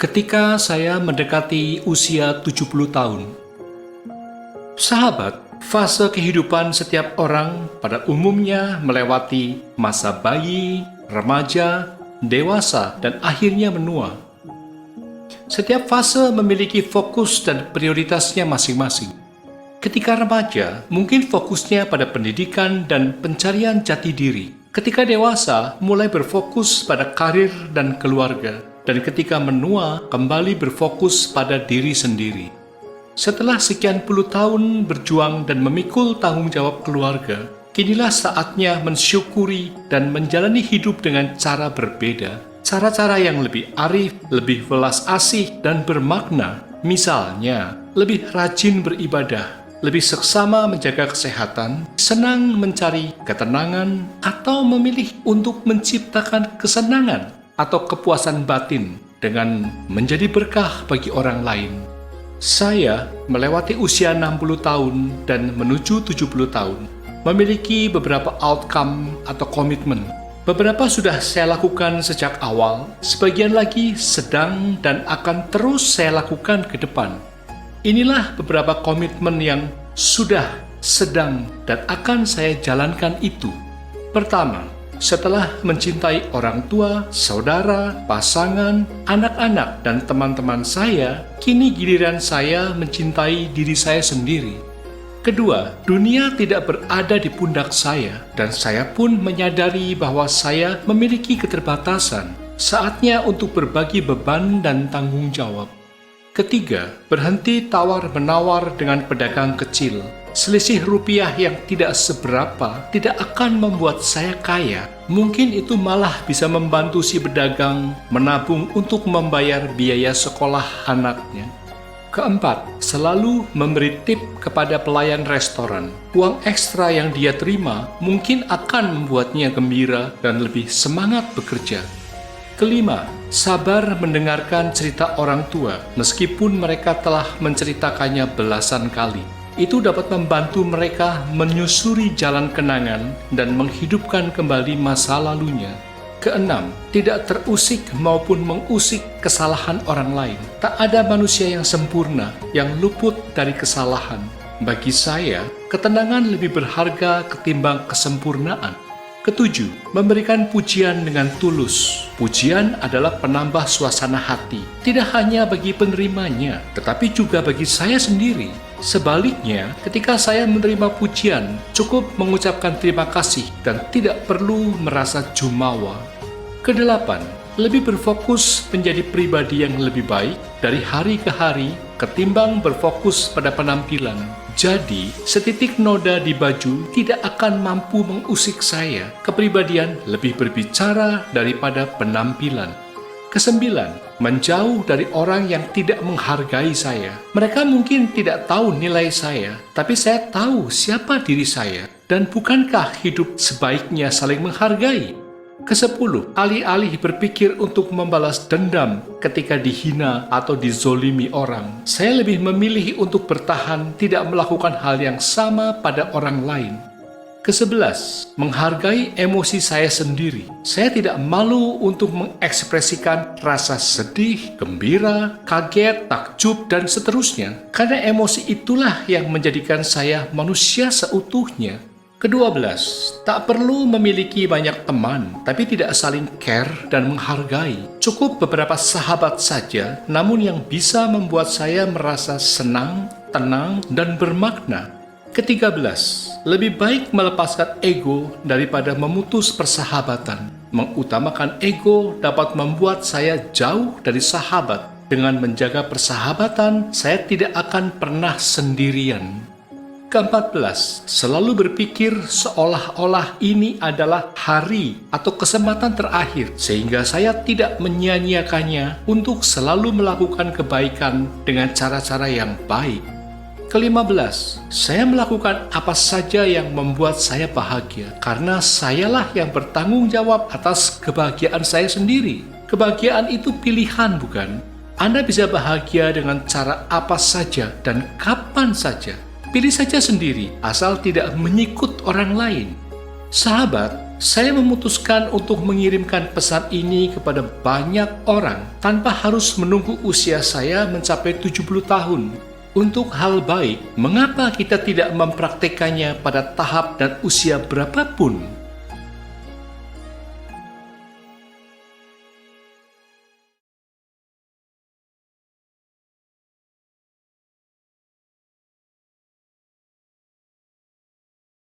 Ketika saya mendekati usia 70 tahun. Sahabat, fase kehidupan setiap orang pada umumnya melewati masa bayi, remaja, dewasa, dan akhirnya menua. Setiap fase memiliki fokus dan prioritasnya masing-masing. Ketika remaja, mungkin fokusnya pada pendidikan dan pencarian jati diri. Ketika dewasa, mulai berfokus pada karir dan keluarga. Dan ketika menua, kembali berfokus pada diri sendiri. Setelah sekian puluh tahun berjuang dan memikul tanggung jawab keluarga, kinilah saatnya mensyukuri dan menjalani hidup dengan cara berbeda. Cara-cara yang lebih arif, lebih welas asih, dan bermakna. Misalnya, lebih rajin beribadah, lebih seksama menjaga kesehatan, senang mencari ketenangan, atau memilih untuk menciptakan kesenangan atau kepuasan batin dengan menjadi berkah bagi orang lain. Saya melewati usia 60 tahun dan menuju 70 tahun, memiliki beberapa outcome atau komitmen. Beberapa sudah saya lakukan sejak awal, sebagian lagi sedang dan akan terus saya lakukan ke depan. Inilah beberapa komitmen yang sudah, sedang, dan akan saya jalankan itu. Pertama, setelah mencintai orang tua, saudara, pasangan, anak-anak, dan teman-teman saya, kini giliran saya mencintai diri saya sendiri. Kedua, dunia tidak berada di pundak saya, dan saya pun menyadari bahwa saya memiliki keterbatasan. Saatnya untuk berbagi beban dan tanggung jawab. Ketiga, berhenti tawar-menawar dengan pedagang kecil. Selisih rupiah yang tidak seberapa tidak akan membuat saya kaya. Mungkin itu malah bisa membantu si pedagang menabung untuk membayar biaya sekolah anaknya. Keempat, selalu memberi tip kepada pelayan restoran. Uang ekstra yang dia terima mungkin akan membuatnya gembira dan lebih semangat bekerja. Kelima, sabar mendengarkan cerita orang tua meskipun mereka telah menceritakannya belasan kali. Itu dapat membantu mereka menyusuri jalan kenangan dan menghidupkan kembali masa lalunya. Keenam, tidak terusik maupun mengusik kesalahan orang lain. Tak ada manusia yang sempurna, yang luput dari kesalahan. Bagi saya, ketenangan lebih berharga ketimbang kesempurnaan. Ketujuh, memberikan pujian dengan tulus. Pujian adalah penambah suasana hati, tidak hanya bagi penerimanya, tetapi juga bagi saya sendiri. Sebaliknya, ketika saya menerima pujian, cukup mengucapkan terima kasih dan tidak perlu merasa jumawa. Kedelapan, lebih berfokus menjadi pribadi yang lebih baik dari hari ke hari ketimbang berfokus pada penampilan. Jadi, setitik noda di baju tidak akan mampu mengusik saya. Kepribadian lebih berbicara daripada penampilan. Kesembilan, menjauh dari orang yang tidak menghargai saya. Mereka mungkin tidak tahu nilai saya, tapi saya tahu siapa diri saya. Dan bukankah hidup sebaiknya saling menghargai? Kesepuluh, alih-alih berpikir untuk membalas dendam ketika dihina atau dizolimi orang, saya lebih memilih untuk bertahan tidak melakukan hal yang sama pada orang lain. Kesebelas, menghargai emosi saya sendiri. Saya tidak malu untuk mengekspresikan rasa sedih, gembira, kaget, takjub, dan seterusnya. Karena emosi itulah yang menjadikan saya manusia seutuhnya. Ke-12, tak perlu memiliki banyak teman, tapi tidak saling care dan menghargai. Cukup beberapa sahabat saja, namun yang bisa membuat saya merasa senang, tenang, dan bermakna. Ke-13, lebih baik melepaskan ego daripada memutus persahabatan. Mengutamakan ego dapat membuat saya jauh dari sahabat. Dengan menjaga persahabatan, saya tidak akan pernah sendirian. Ke-14, selalu berpikir seolah-olah ini adalah hari atau kesempatan terakhir, sehingga saya tidak menyia-nyiakannya untuk selalu melakukan kebaikan dengan cara-cara yang baik. Ke-15, saya melakukan apa saja yang membuat saya bahagia, karena sayalah yang bertanggung jawab atas kebahagiaan saya sendiri. Kebahagiaan itu pilihan, bukan? Anda bisa bahagia dengan cara apa saja dan kapan saja. Pilih saja sendiri, asal tidak menyikut orang lain. Sahabat, Saya memutuskan untuk mengirimkan pesan ini kepada banyak orang tanpa harus menunggu usia saya mencapai 70 tahun. Untuk hal baik, mengapa kita tidak mempraktekannya pada tahap dan usia berapapun?